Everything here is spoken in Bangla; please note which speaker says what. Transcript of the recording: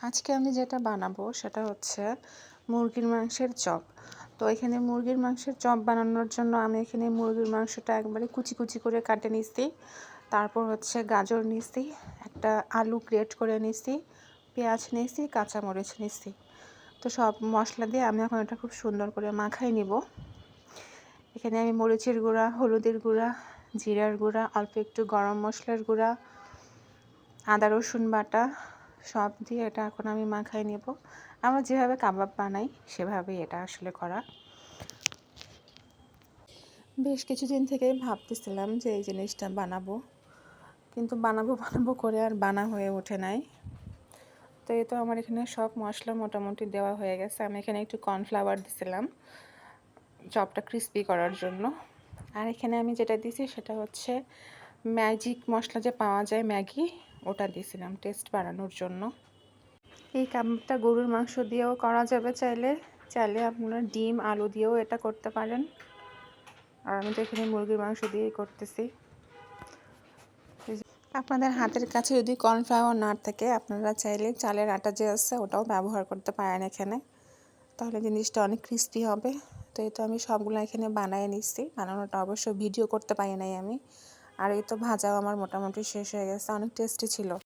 Speaker 1: আজকে আমি যেটা বানাবো সেটা হচ্ছে মুরগির মাংসের চপ। তো এখানে মুরগির মাংসের চপ বানানোর জন্য আমি এখানে মুরগির মাংসটা একবারে কুচি কুচি করে কাটে নিছি। তারপর হচ্ছে গাজর নিছি, একটা আলু গ্রেট করে নিছি, পেঁয়াজ নিছি, কাঁচামরিচ নিছি। তো সব মশলা দিয়ে আমি এখন এটা খুব সুন্দর করে মাখাই নিব। এখানে আমি মরিচের গুঁড়া, হলুদের গুঁড়া, জিরার গুঁড়া, অল্প একটু গরম মশলার গুঁড়া, আদা রসুন বাটা সব দিয়ে এটা এখন আমি মাখাই নেব। আমরা যেভাবে কাবাব বানাই সেভাবেই এটা আসলে করা। বেশ কিছুদিন থেকেই ভাবতেছিলাম যে এই জিনিসটা বানাবো, কিন্তু বানাবো করে আর বানা হয়ে ওঠে নাই। তো এই তো আমার এখানে সব মশলা মোটামুটি দেওয়া হয়ে গেছে। আমি এখানে একটু কর্নফ্লাওয়ার দিছিলাম চপটা ক্রিস্পি করার জন্য। আর এখানে আমি যেটা দিছি সেটা হচ্ছে ম্যাজিক মশলা যে পাওয়া যায় ম্যাগি, ওটা দিয়েছিলাম টেস্ট বাড়ানোর জন্য। এই কাবাবটা গরুর মাংস দিয়েও করা যাবে, চাইলে আপনারা ডিম আলু দিয়েও এটা করতে পারেন। আর আমি তো এখানে মুরগির মাংস দিয়েই করতেছি। আপনাদের হাতের কাছে যদি কর্নফ্লাওয়ার না থাকে আপনারা চাইলে চালের আটা যে আছে ওটাও ব্যবহার করতে পারেন এখানে, তাহলে জিনিসটা অনেক ক্রিস্পি হবে। তো এই তো আমি সবগুলো এখানে বানিয়ে নিচ্ছি। বানানোটা অবশ্য ভিডিও করতে পারি নাই আমি। আর এই তো ভাজাও আমার মোটামুটি শেষ হয়ে গেছে, অনেক টেস্টি ছিল।